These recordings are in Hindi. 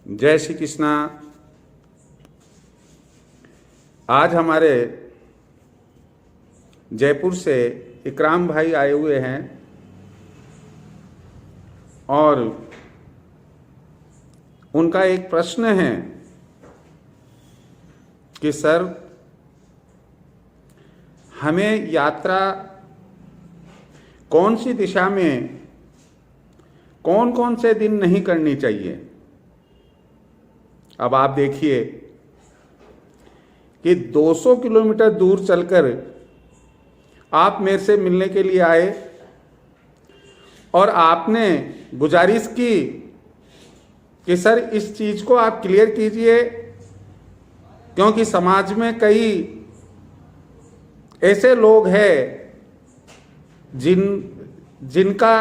जय श्री कृष्णा। आज हमारे जयपुर से इकराम भाई आए हुए हैं और उनका एक प्रश्न है कि सर, हमें यात्रा कौन सी दिशा में कौन कौन से दिन नहीं करनी चाहिए। अब आप देखिए कि 200 किलोमीटर दूर चलकर आप मेरे से मिलने के लिए आए और आपने गुजारिश की कि सर इस चीज़ को आप क्लियर कीजिए, क्योंकि समाज में कई ऐसे लोग हैं जिनका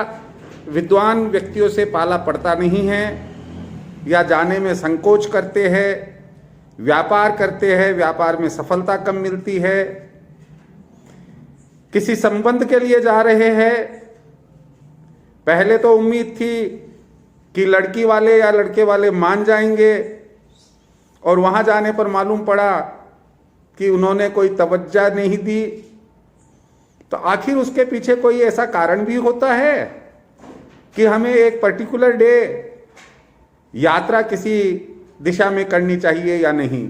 विद्वान व्यक्तियों से पाला पड़ता नहीं है या जाने में संकोच करते हैं, व्यापार करते हैं, व्यापार में सफलता कम मिलती है, किसी संबंध के लिए जा रहे हैं। पहले तो उम्मीद थी कि लड़की वाले या लड़के वाले मान जाएंगे और वहां जाने पर मालूम पड़ा कि उन्होंने कोई तवज्जो नहीं दी। तो आखिर उसके पीछे कोई ऐसा कारण भी होता है कि हमें एक पर्टिकुलर डे यात्रा किसी दिशा में करनी चाहिए या नहीं।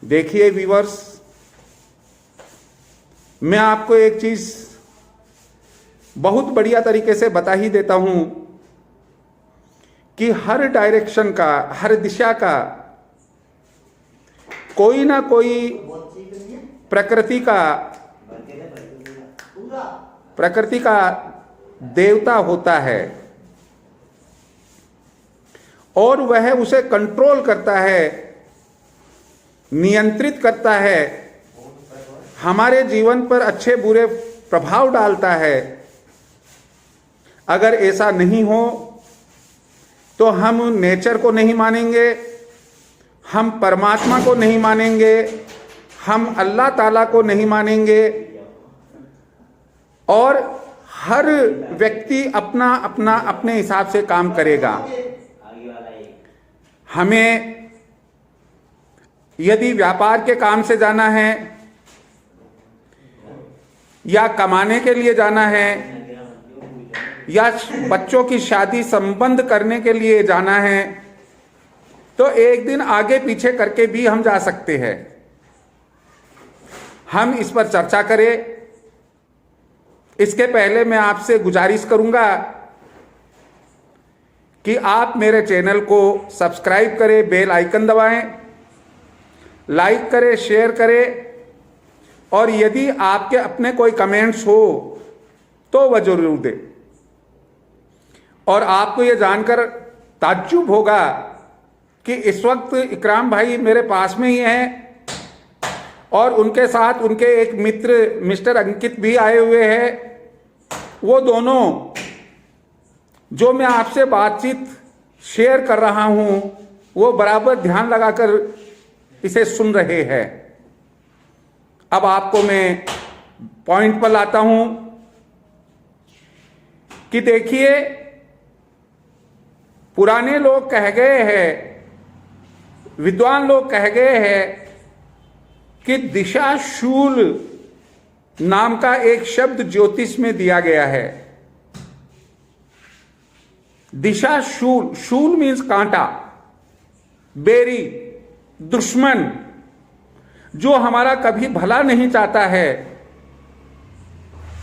देखिए व्यूअर्स, मैं आपको एक चीज बहुत बढ़िया तरीके से बता ही देता हूं कि हर डायरेक्शन का, हर दिशा का कोई ना कोई प्रकृति का देवता होता है और वह उसे कंट्रोल करता है, नियंत्रित करता है, हमारे जीवन पर अच्छे बुरे प्रभाव डालता है। अगर ऐसा नहीं हो तो हम नेचर को नहीं मानेंगे, हम परमात्मा को नहीं मानेंगे, हम अल्लाह ताला को नहीं मानेंगे और हर व्यक्ति अपना अपना अपने हिसाब से काम करेगा। हमें यदि व्यापार के काम से जाना है या कमाने के लिए जाना है या बच्चों की शादी संबंध करने के लिए जाना है तो एक दिन आगे पीछे करके भी हम जा सकते हैं। हम इस पर चर्चा करें। इसके पहले मैं आपसे गुजारिश करूंगा कि आप मेरे चैनल को सब्सक्राइब करें, बेल आइकन दबाएं, लाइक करें, शेयर करें और यदि आपके अपने कोई कमेंट्स हो तो वह जरूर दें। और आपको यह जानकर ताज्जुब होगा कि इस वक्त इकराम भाई मेरे पास में ही हैं और उनके साथ उनके एक मित्र मिस्टर अंकित भी आए हुए हैं। वो दोनों जो मैं आपसे बातचीत शेयर कर रहा हूं वो बराबर ध्यान लगाकर इसे सुन रहे हैं। अब आपको मैं पॉइंट पर लाता हूं कि देखिए, पुराने लोग कह गए हैं, विद्वान लोग कह गए हैं कि दिशाशूल नाम का एक शब्द ज्योतिष में दिया गया है। दिशाशूल, शूल मीन्स कांटा, बेरी, दुश्मन, जो हमारा कभी भला नहीं चाहता है।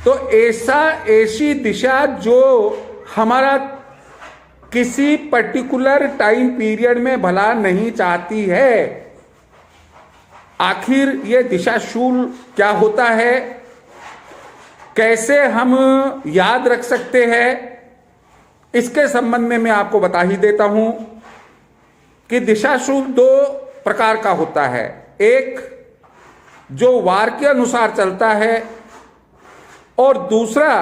तो ऐसी दिशा जो हमारा किसी पर्टिकुलर टाइम पीरियड में भला नहीं चाहती है। आखिर ये दिशाशूल क्या होता है, कैसे हम याद रख सकते हैं, इसके संबंध में मैं आपको बता ही देता हूं कि दिशाशूल दो प्रकार का होता है। एक जो वार के अनुसार चलता है और दूसरा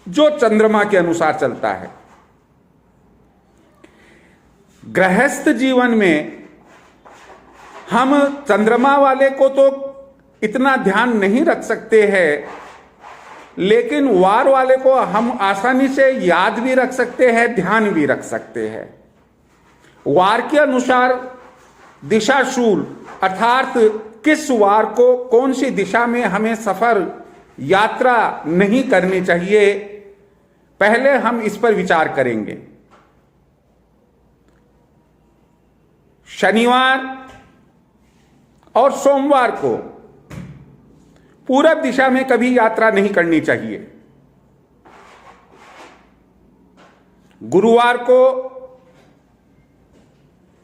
जो चंद्रमा के अनुसार चलता है। गृहस्थ जीवन में हम चंद्रमा वाले को तो इतना ध्यान नहीं रख सकते हैं लेकिन वार वाले को हम आसानी से याद भी रख सकते हैं, ध्यान भी रख सकते हैं। वार के अनुसार दिशाशूल अर्थात किस वार को कौन सी दिशा में हमें सफर यात्रा नहीं करनी चाहिए, पहले हम इस पर विचार करेंगे। शनिवार और सोमवार को पूरब दिशा में कभी यात्रा नहीं करनी चाहिए। गुरुवार को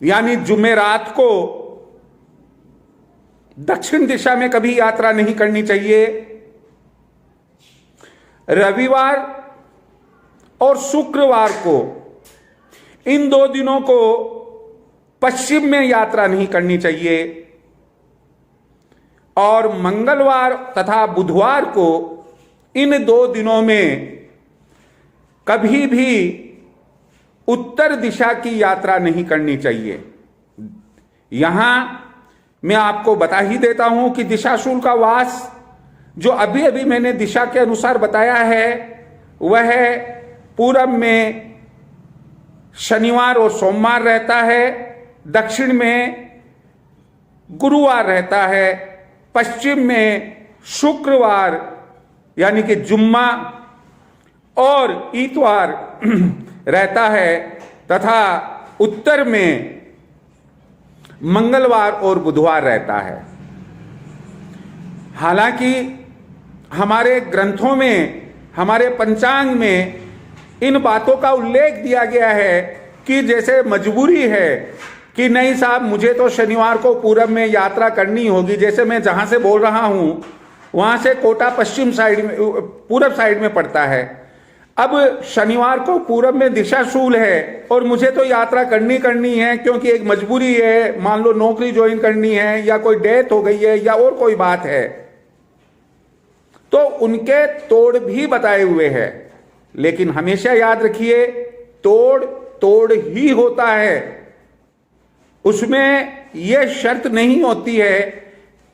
यानी जुमेरात को दक्षिण दिशा में कभी यात्रा नहीं करनी चाहिए। रविवार और शुक्रवार को, इन 2 दिनों को पश्चिम में यात्रा नहीं करनी चाहिए। और मंगलवार तथा बुधवार को, इन 2 दिनों में कभी भी उत्तर दिशा की यात्रा नहीं करनी चाहिए। यहां मैं आपको बता ही देता हूं कि दिशाशूल का वास जो अभी अभी मैंने दिशा के अनुसार बताया है, वह पूरब में शनिवार और सोमवार रहता है, दक्षिण में गुरुवार रहता है, पश्चिम में शुक्रवार यानी कि जुम्मा और इतवार रहता है, तथा उत्तर में मंगलवार और बुधवार रहता है। हालांकि हमारे ग्रंथों में, हमारे पंचांग में इन बातों का उल्लेख दिया गया है कि जैसे मजबूरी है कि नहीं साहब मुझे तो शनिवार को पूरब में यात्रा करनी होगी। जैसे मैं जहां से बोल रहा हूं वहां से कोटा पश्चिम साइड में, पूरब साइड में पड़ता है। अब शनिवार को पूरब में दिशाशूल है और मुझे तो यात्रा करनी है क्योंकि एक मजबूरी है, मान लो नौकरी ज्वाइन करनी है या कोई डेथ हो गई है या और कोई बात है, तो उनके तोड़ भी बताए हुए हैं। लेकिन हमेशा याद रखिए, तोड़ ही होता है। उसमें यह शर्त नहीं होती है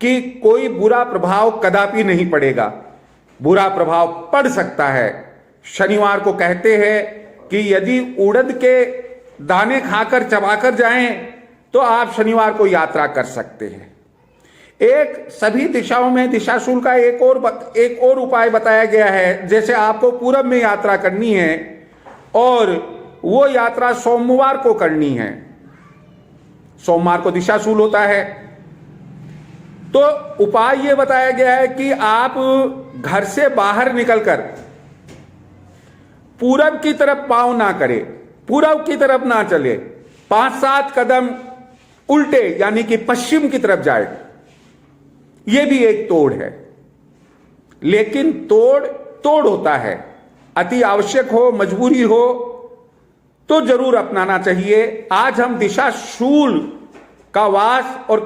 कि कोई बुरा प्रभाव कदापि नहीं पड़ेगा। बुरा प्रभाव पड़ सकता है। शनिवार को कहते हैं कि यदि उड़द के दाने खाकर चबाकर जाएं तो आप शनिवार को यात्रा कर सकते हैं। एक सभी दिशाओं में दिशाशूल का एक और उपाय बताया गया है। जैसे आपको पूरब में यात्रा करनी है और वो यात्रा सोमवार को करनी है, सोमवार को दिशाशूल होता है, तो उपाय ये बताया गया है कि आप घर से बाहर निकलकर पूरब की तरफ पांव ना करें, पूरब की तरफ ना चले, 5-7 कदम उल्टे यानी कि पश्चिम की तरफ जाए। यह भी एक तोड़ है, लेकिन तोड़ होता है। अति आवश्यक हो, मजबूरी हो तो जरूर अपनाना चाहिए। आज हम दिशाशूल का वास और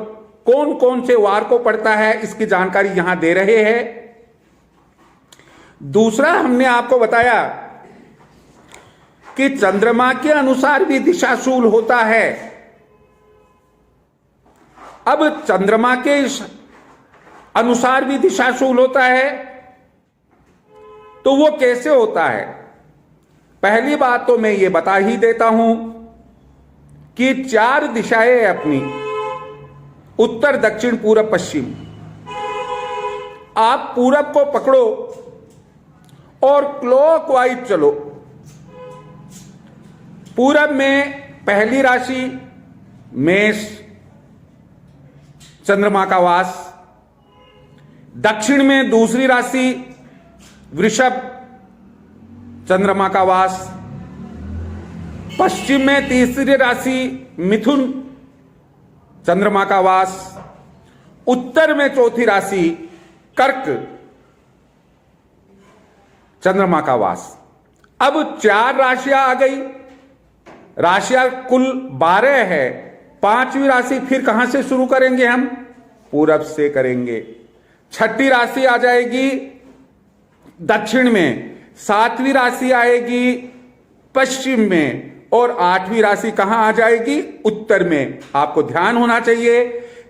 कौन कौन से वार को पड़ता है इसकी जानकारी यहां दे रहे हैं। दूसरा, हमने आपको बताया कि चंद्रमा के अनुसार भी दिशाशूल होता है। अब चंद्रमा के अनुसार भी दिशाशूल होता है तो वो कैसे होता है? पहली बात तो मैं ये बता ही देता हूं कि 4 दिशाएं अपनी, उत्तर, दक्षिण, पूरब, पश्चिम। आप पूरब को पकड़ो और क्लॉकवाइज चलो। पूरब में पहली राशि मेष, चंद्रमा का वास। दक्षिण में दूसरी राशि वृषभ, चंद्रमा का वास। पश्चिम में तीसरी राशि मिथुन, चंद्रमा का वास। उत्तर में चौथी राशि कर्क, चंद्रमा का वास। अब 4 राशियां आ गई। राशियां कुल 12 है। 5वीं राशि फिर कहां से शुरू करेंगे हम? पूरब से करेंगे। 6ठी राशि आ जाएगी दक्षिण में, 7वीं राशि आएगी पश्चिम में और 8वीं राशि कहां आ जाएगी? उत्तर में। आपको ध्यान होना चाहिए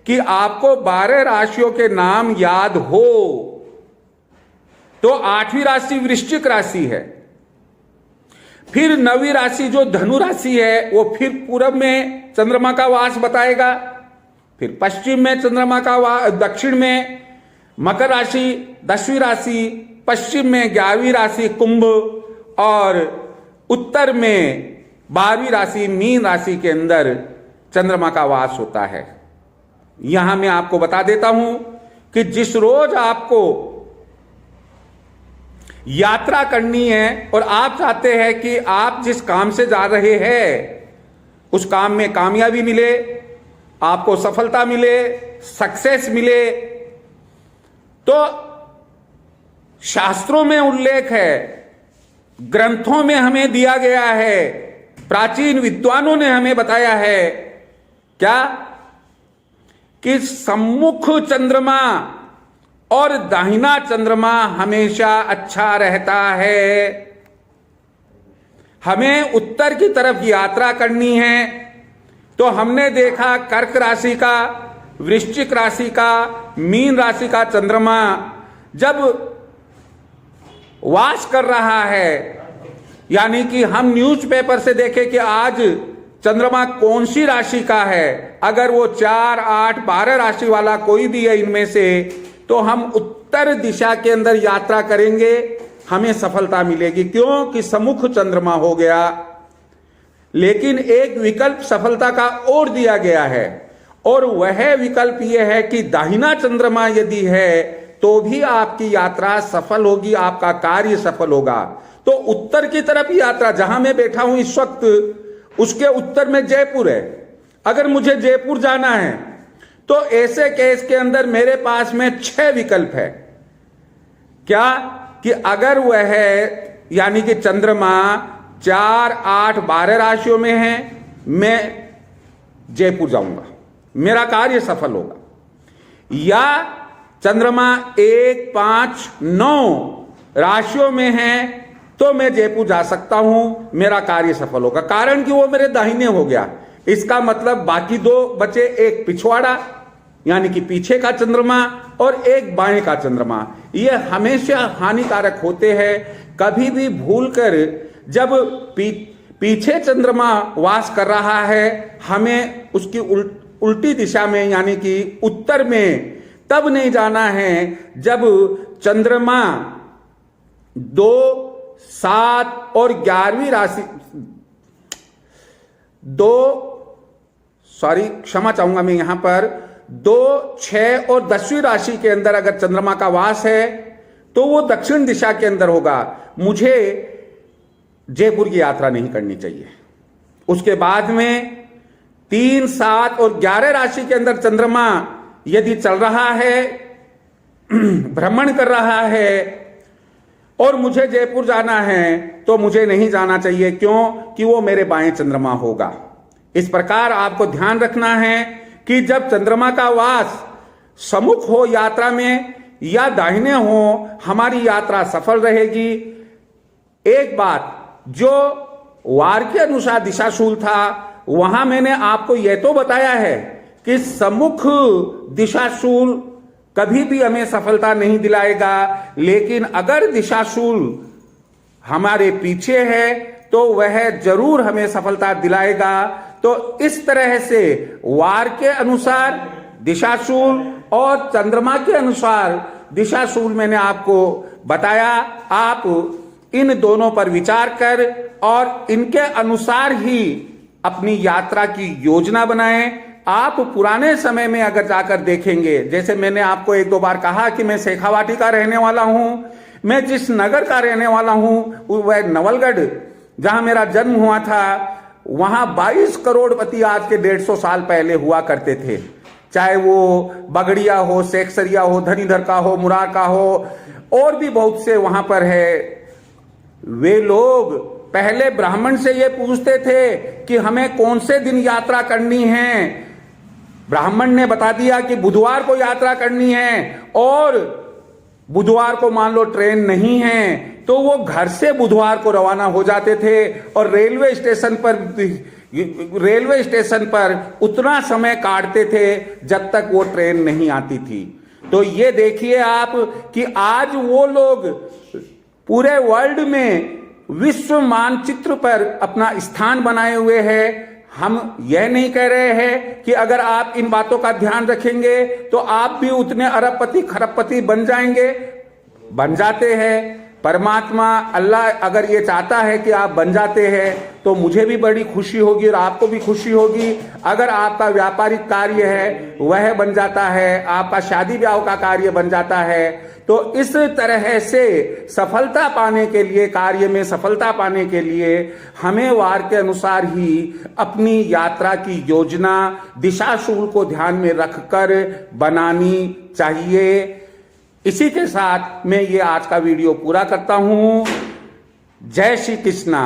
कि आपको 12 राशियों के नाम याद हो। तो 8वीं राशि वृश्चिक राशि है। फिर 9वीं राशि जो धनु राशि है वो फिर पूरब में चंद्रमा का वास बताएगा, फिर पश्चिम में चंद्रमा का वास, दक्षिण में मकर राशि 10वीं राशि, पश्चिम में 11वीं राशि कुंभ और उत्तर में 12वीं राशि मीन राशि के अंदर चंद्रमा का वास होता है। यहां मैं आपको बता देता हूं कि जिस रोज आपको यात्रा करनी है और आप चाहते हैं कि आप जिस काम से जा रहे हैं उस काम में कामयाबी मिले, आपको सफलता मिले, सक्सेस मिले, तो शास्त्रों में उल्लेख है, ग्रंथों में हमें दिया गया है, प्राचीन विद्वानों ने हमें बताया है क्या कि सम्मुख चंद्रमा और दाहिना चंद्रमा हमेशा अच्छा रहता है। हमें उत्तर की तरफ यात्रा करनी है तो हमने देखा कर्क राशि का, वृश्चिक राशि का, मीन राशि का चंद्रमा जब वास कर रहा है, यानी कि हम न्यूज़पेपर से देखें कि आज चंद्रमा कौन सी राशि का है, अगर वो 4, 8, 12 राशि वाला कोई भी है इनमें से, तो हम उत्तर दिशा के अंदर यात्रा करेंगे, हमें सफलता मिलेगी। क्यों कि सम्मुख चंद्रमा हो गया। लेकिन एक विकल्प सफलता का और दिया गया है, और वह विकल्प यह है कि दाहिना चंद्रमा यदि है तो भी आपकी यात्रा सफल होगी, आपका कार्य सफल होगा। तो उत्तर की तरफ यात्रा, जहां मैं बैठा हूं इस वक्त, उसके उत्तर में जयपुर है। अगर मुझे जयपुर जाना है तो ऐसे केस के अंदर मेरे पास में 6 विकल्प है। क्या कि अगर वह है, यानी कि चंद्रमा 4, 8, 12 राशियों में है, मैं जयपुर जाऊंगा, मेरा कार्य सफल होगा। या चंद्रमा 1, 5, 9 राशियों में है तो मैं जयपुर जा सकता हूं, मेरा कार्य सफल होगा, कारण कि वो मेरे दाहिने हो गया। इसका मतलब बाकी 2 बचे, एक पिछवाड़ा यानी कि पीछे का चंद्रमा और एक बाएं का चंद्रमा। ये हमेशा हानिकारक होते हैं। कभी भी भूलकर जब पीछे चंद्रमा वास कर रहा है, हमें उसकी उल्टी दिशा में यानी कि उत्तर में तब नहीं जाना है जब चंद्रमा 2, 7 और 11वीं राशि, क्षमा चाहूंगा मैं यहां पर, 2, 6 और 10वीं राशि के अंदर अगर चंद्रमा का वास है तो वो दक्षिण दिशा के अंदर होगा। मुझे जयपुर की यात्रा नहीं करनी चाहिए। उसके बाद में 3, 7 और 11 राशि के अंदर चंद्रमा यदि चल रहा है, भ्रमण कर रहा है और मुझे जयपुर जाना है तो मुझे नहीं जाना चाहिए। क्यों कि वो मेरे बाएं चंद्रमा होगा। इस प्रकार आपको ध्यान रखना है कि जब चंद्रमा का वास सम्मुख हो यात्रा में या दाहिने हो, हमारी यात्रा सफल रहेगी। एक बात जो वार के अनुसार दिशाशूल था, वहां मैंने आपको यह तो बताया है कि सम्मुख दिशाशूल कभी भी हमें सफलता नहीं दिलाएगा, लेकिन अगर दिशाशूल हमारे पीछे है तो वह जरूर हमें सफलता दिलाएगा। तो इस तरह से वार के अनुसार दिशाशूल और चंद्रमा के अनुसार दिशाशूल मैंने आपको बताया। आप इन दोनों पर विचार कर और इनके अनुसार ही अपनी यात्रा की योजना बनाएं। आप पुराने समय में अगर जाकर देखेंगे, जैसे मैंने आपको 1-2 बार कहा कि मैं शेखावाटी का रहने वाला हूं, मैं जिस नगर का रहने वाला हूं वह नवलगढ़, जहां मेरा जन्म हुआ था, वहां 22 करोड़पति आज के 150 साल पहले हुआ करते थे। चाहे वो बगड़िया हो, सेक्सरिया हो, धनीधर का हो, मुरार का हो, और भी बहुत से वहां पर है। वे लोग पहले ब्राह्मण से ये पूछते थे कि हमें कौन से दिन यात्रा करनी है। ब्राह्मण ने बता दिया कि बुधवार को यात्रा करनी है, और बुधवार को मान लो ट्रेन नहीं है तो वो घर से बुधवार को रवाना हो जाते थे और रेलवे स्टेशन पर उतना समय काटते थे जब तक वो ट्रेन नहीं आती थी। तो ये देखिए आप कि आज वो लोग पूरे वर्ल्ड में विश्व मानचित्र पर अपना स्थान बनाए हुए हैं। हम यह नहीं कह रहे हैं कि अगर आप इन बातों का ध्यान रखेंगे तो आप भी उतने अरबपति खरबपति बन जाएंगे, बन जाते हैं। परमात्मा अल्लाह अगर ये चाहता है कि आप बन जाते हैं तो मुझे भी बड़ी खुशी होगी और आपको भी खुशी होगी। अगर आपका व्यापारिक कार्य है वह बन जाता है, आपका शादी ब्याह का कार्य बन जाता है, तो इस तरह से सफलता पाने के लिए, कार्य में सफलता पाने के लिए हमें वार के अनुसार ही अपनी यात्रा की योजना दिशाशूल को ध्यान में रखकर बनानी चाहिए। इसी के साथ मैं ये आज का वीडियो पूरा करता हूं। जय श्री कृष्णा।